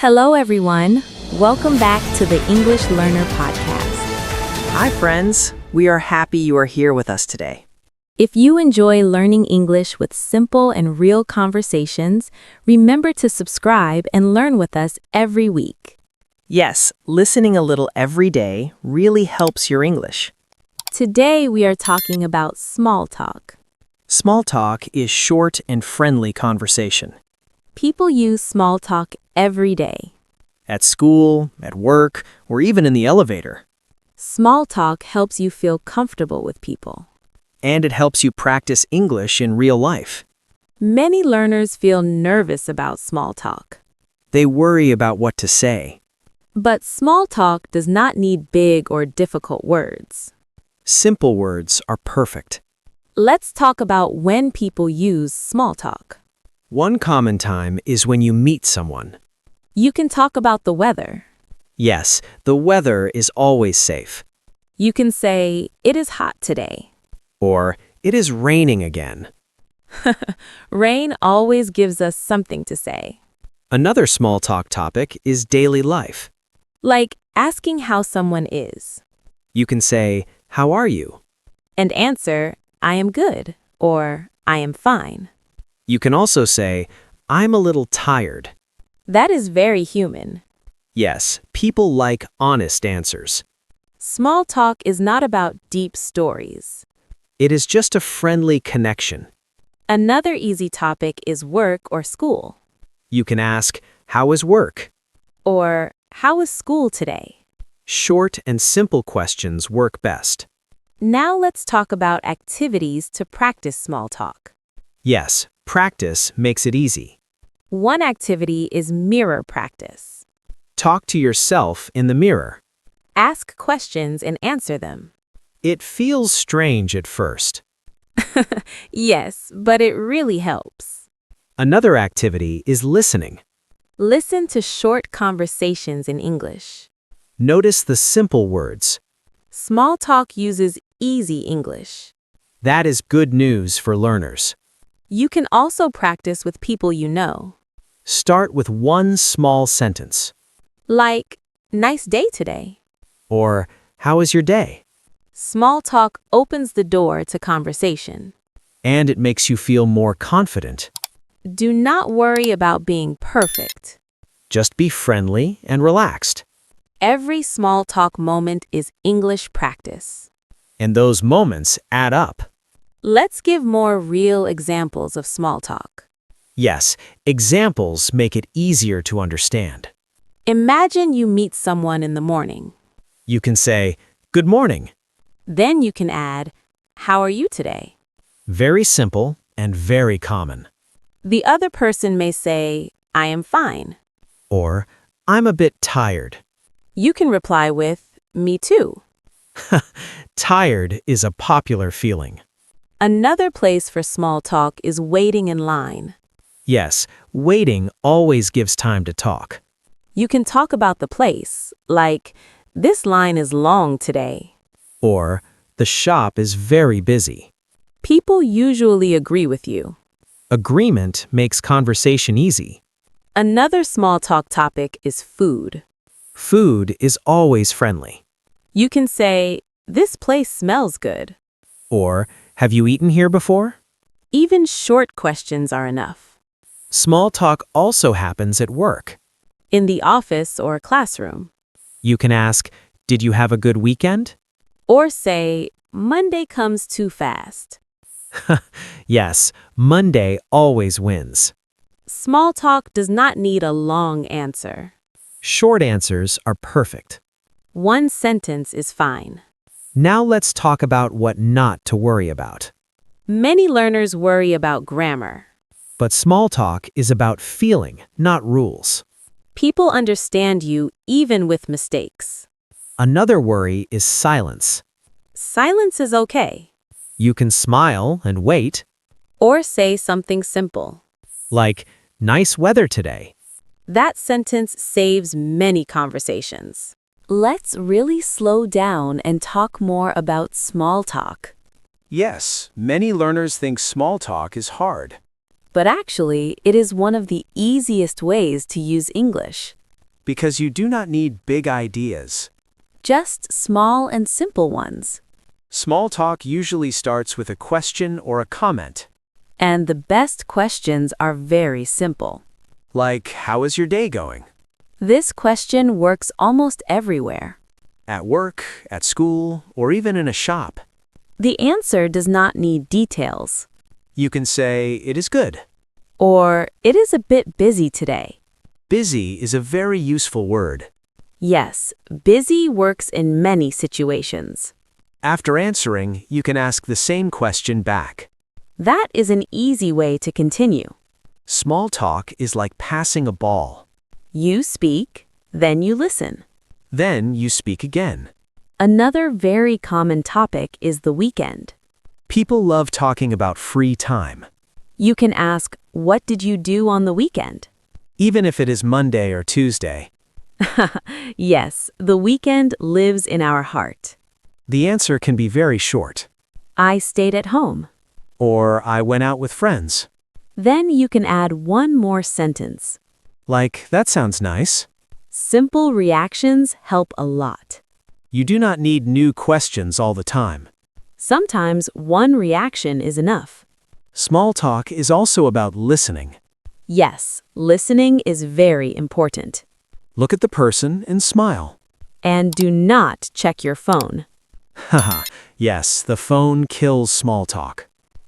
Hello, everyone. Welcome back to the English Learner Podcast. Hi, friends. We are happy you are here with us today. If you enjoy learning English with simple and real conversations, remember to subscribe and learn with us every week. Yes, listening a little every day really helps your English. Today, we are talking about small talk. Small talk is short and friendly conversation. People use small talk every day. At school, at work, or even in the elevator. Small talk helps you feel comfortable with people. And it helps you practice English in real life. Many learners feel nervous about small talk. They worry about what to say. But small talk does not need big or difficult words. Simple words are perfect. Let's talk about when people use small talk. One common time is when you meet someone. You can talk about the weather. Yes, the weather is always safe. You can say, "It is hot today." Or, it is raining again. Rain always gives us something to say. Another small talk topic is daily life. Like asking how someone is. You can say, "How are you?" And answer, "I am good," or "I am fine." You can also say, "I'm a little tired." That is very human. Yes, people like honest answers. Small talk is not about deep stories. It is just a friendly connection. Another easy topic is work or school. You can ask, "How is work?" Or, "How was school today?" Short and simple questions work best. Now let's talk about activities to practice small talk. Yes, practice makes it easy. One activity is mirror practice. Talk to yourself in the mirror. Ask questions and answer them. It feels strange at first. Yes, but it really helps. Another activity is listening. Listen to short conversations in English. Notice the simple words. Small talk uses easy English. That is good news for learners. You can also practice with people you know. Start with one small sentence. Like, "Nice day today." Or, "How was your day?" Small talk opens the door to conversation. And it makes you feel more confident. Do not worry about being perfect. Just be friendly and relaxed. Every small talk moment is English practice. And those moments add up. Let's give more real examples of small talk. Yes, examples make it easier to understand. Imagine you meet someone in the morning. You can say, "Good morning." Then you can add, "How are you today?" Very simple and very common. The other person may say, "I am fine." Or, "I'm a bit tired." You can reply with, "Me too." Tired is a popular feeling. Another place for small talk is waiting in line. Yes, waiting always gives time to talk. You can talk about the place, like, "This line is long today." Or, "The shop is very busy." People usually agree with you. Agreement makes conversation easy. Another small talk topic is food. Food is always friendly. You can say, "This place smells good." Or, "Have you eaten here before?" Even short questions are enough. Small talk also happens at work. In the office or classroom. You can ask, "Did you have a good weekend?" Or say, "Monday comes too fast." Yes, Monday always wins. Small talk does not need a long answer. Short answers are perfect. One sentence is fine. Now let's talk about what not to worry about. Many learners worry about grammar. But small talk is about feeling, not rules. People understand you even with mistakes. Another worry is silence. Silence is okay. You can smile and wait, Or say something simple. like, "Nice weather today." That sentence saves many conversations. Let's really slow down and talk more about small talk. Yes, many learners think small talk is hard. But actually, it is one of the easiest ways to use English. Because you do not need big ideas. Just small and simple ones. Small talk usually starts with a question or a comment. And the best questions are very simple. Like, how is your day going? This question works almost everywhere. At work, at school, or even in a shop. The answer does not need details. You can say, it is good. Or, it is a bit busy today. Busy is a very useful word. Yes, busy works in many situations. After answering, you can ask the same question back. That is an easy way to continue. Small talk is like passing a ball. You speak, then you listen. Then you speak again. Another very common topic is the weekend. People love talking about free time. You can ask, what did you do on the weekend? Even if it is Monday or Tuesday. Yes, the weekend lives in our heart. The answer can be very short. I stayed at home. Or I went out with friends. Then you can add one more sentence. Like, that sounds nice. Simple reactions help a lot. You do not need new questions all the time. Sometimes one reaction is enough. Small talk is also about listening. Yes, listening is very important. Look at the person and smile. And do not check your phone. Haha, yes, the phone kills small talk.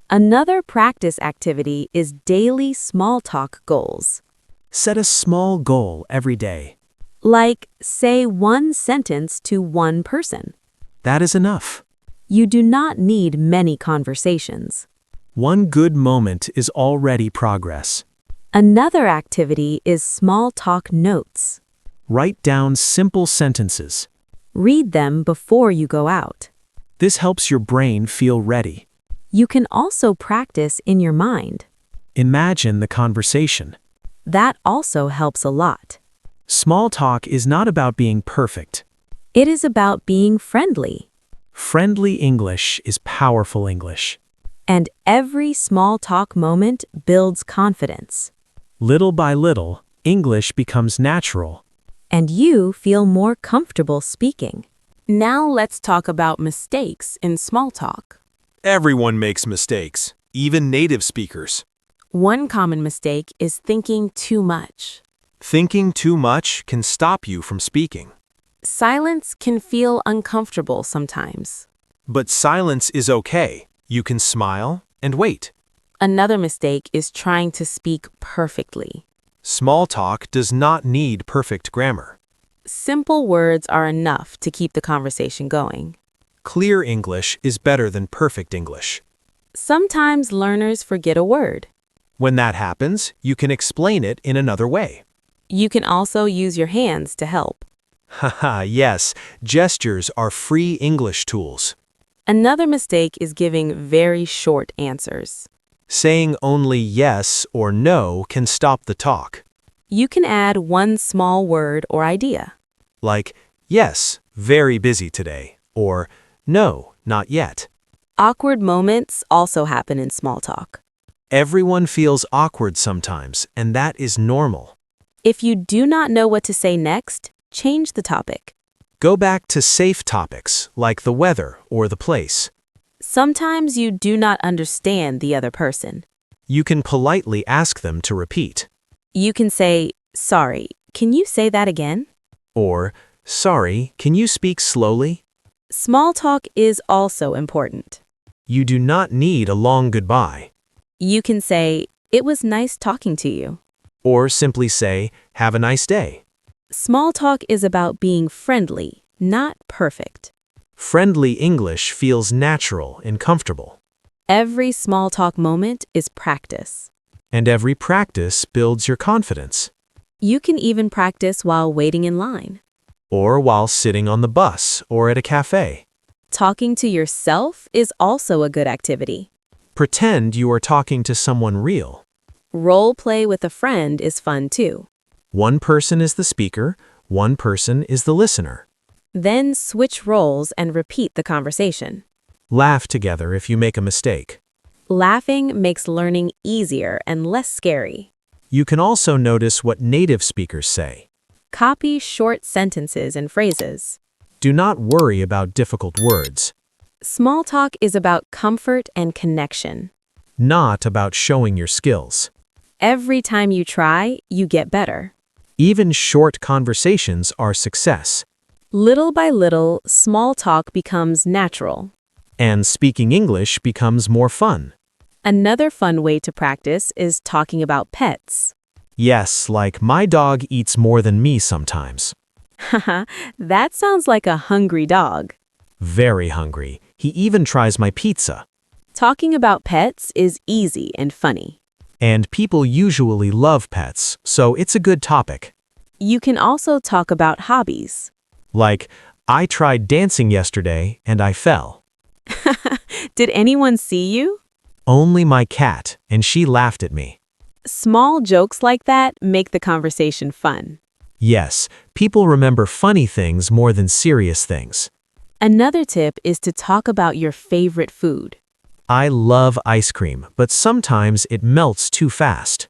Another practice activity is daily small talk goals. Set a small goal every day. Like, say one sentence to one person. That is enough. You do not need many conversations. One good moment is already progress. Another activity is small talk notes. Write down simple sentences. Read them before you go out. This helps your brain feel ready. You can also practice in your mind. Imagine the conversation. That also helps a lot. Small talk is not about being perfect. It is about being friendly. Friendly English is powerful English. And every small talk moment builds confidence. Little by little, English becomes natural. And you feel more comfortable speaking. Now let's talk about mistakes in small talk. Everyone makes mistakes, even native speakers. One common mistake is thinking too much. Thinking too much can stop you from speaking. Silence can feel uncomfortable sometimes. But silence is okay. You can smile and wait. Another mistake is trying to speak perfectly. Small talk does not need perfect grammar. Simple words are enough to keep the conversation going. Clear English is better than perfect English. Sometimes learners forget a word. When that happens, you can explain it in another way. You can also use your hands to help. Haha, yes, gestures are free English tools. Another mistake is giving very short answers. Saying only yes or no can stop the talk. You can add one small word or idea. Like, yes, very busy today, or no, not yet. Awkward moments also happen in small talk. Everyone feels awkward sometimes, and that is normal. If you do not know what to say next, change the topic. Go back to safe topics like the weather or the place. Sometimes you do not understand the other person. You can politely ask them to repeat. You can say, sorry, can you say that again? Or, sorry, can you speak slowly? Small talk is also important. You do not need a long goodbye. You can say, it was nice talking to you. Or simply say, have a nice day. Small talk is about being friendly, not perfect. Friendly English feels natural and comfortable. Every small talk moment is practice. And every practice builds your confidence. You can even practice while waiting in line. Or while sitting on the bus or at a cafe. Talking to yourself is also a good activity. Pretend you are talking to someone real. Role play with a friend is fun too. One person is the speaker, one person is the listener. Then switch roles and repeat the conversation. Laugh together if you make a mistake. Laughing makes learning easier and less scary. You can also notice what native speakers say. Copy short sentences and phrases. Do not worry about difficult words. Small talk is about comfort and connection. Not about showing your skills. Every time you try, you get better. Even short conversations are success. Little by little, small talk becomes natural. And speaking English becomes more fun. Another fun way to practice is talking about pets. Yes, like my dog eats more than me sometimes. Haha, that sounds like a hungry dog. Very hungry. He even tries my pizza. Talking about pets is easy and funny. And people usually love pets, so it's a good topic. You can also talk about hobbies. Like, I tried dancing yesterday and I fell. Did anyone see you? Only my cat, and she laughed at me. Small jokes like that make the conversation fun. Yes, people remember funny things more than serious things. Another tip is to talk about your favorite food. I love ice cream, but sometimes it melts too fast.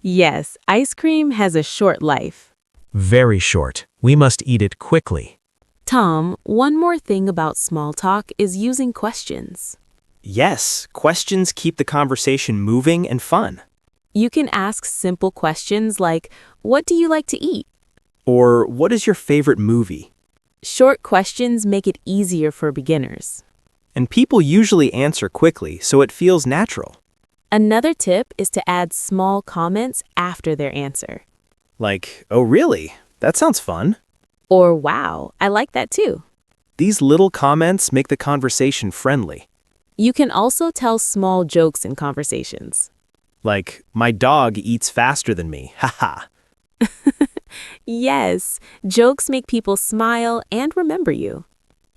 Yes, ice cream has a short life. Very short. We must eat it quickly. Tom, one more thing about small talk is using questions. Yes, questions keep the conversation moving and fun. You can ask simple questions like, "What do you like to eat?" Or, what is your favorite movie? Short questions make it easier for beginners. And people usually answer quickly, so it feels natural. Another tip is to add small comments after their answer. Like, oh really? That sounds fun. Or, "Wow, I like that too." These little comments make the conversation friendly. You can also tell small jokes in conversations. Like, my dog eats faster than me, haha. Yes, jokes make people smile and remember you.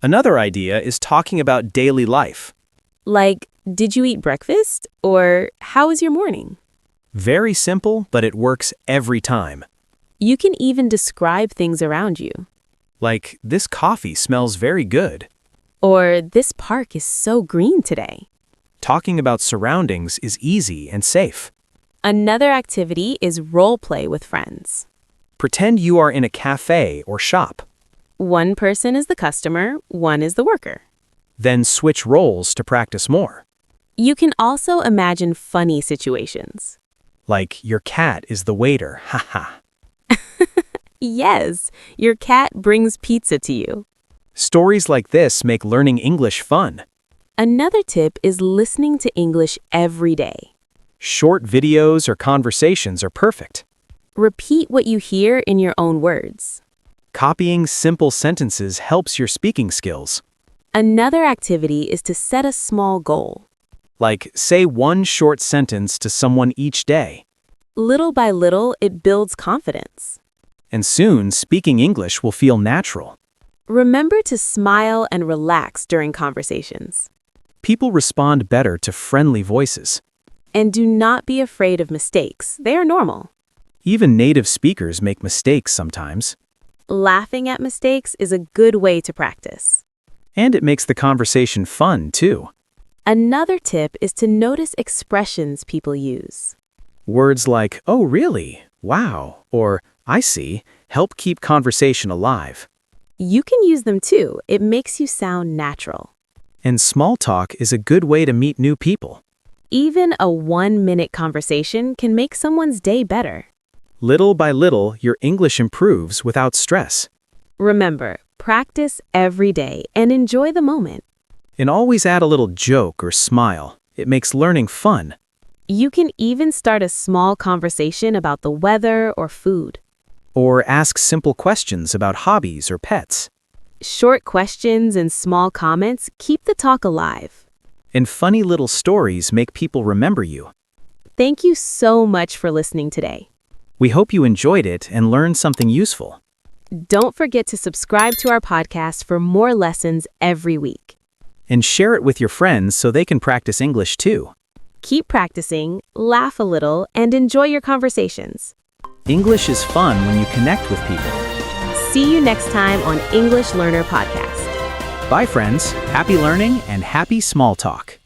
Another idea is talking about daily life. Like, "Did you eat breakfast?" Or, "How was your morning?" Very simple, but it works every time. You can even describe things around you. Like, this coffee smells very good. Or, "This park is so green today." Talking about surroundings is easy and safe. Another activity is role play with friends. Pretend you are in a cafe or shop. One person is the customer, one is the worker. Then switch roles to practice more. You can also imagine funny situations. Like, your cat is the waiter, haha. Yes, your cat brings pizza to you. Stories like this make learning English fun. Another tip is listening to English every day. Short videos or conversations are perfect. Repeat what you hear in your own words. Copying simple sentences helps your speaking skills. Another activity is to set a small goal. Like, say one short sentence to someone each day. Little by little, it builds confidence. And soon, speaking English will feel natural. Remember to smile and relax during conversations. People respond better to friendly voices. And do not be afraid of mistakes. They are normal. Even native speakers make mistakes sometimes. Laughing at mistakes is a good way to practice. And it makes the conversation fun, too. Another tip is to notice expressions people use. Words like, oh really, wow, or I see, help keep conversation alive. You can use them too. It makes you sound natural. And small talk is a good way to meet new people. Even a 1-minute conversation can make someone's day better. Little by little, your English improves without stress. Remember, practice every day and enjoy the moment. And always add a little joke or smile. It makes learning fun. You can even start a small conversation about the weather or food. Or ask simple questions about hobbies or pets. Short questions and small comments keep the talk alive. And funny little stories make people remember you. Thank you so much for listening today. We hope you enjoyed it and learned something useful. Don't forget to subscribe to our podcast for more lessons every week. And share it with your friends so they can practice English too. Keep practicing, laugh a little, and enjoy your conversations. English is fun when you connect with people. See you next time on English Learner Podcast. Bye, friends. Happy learning and happy small talk.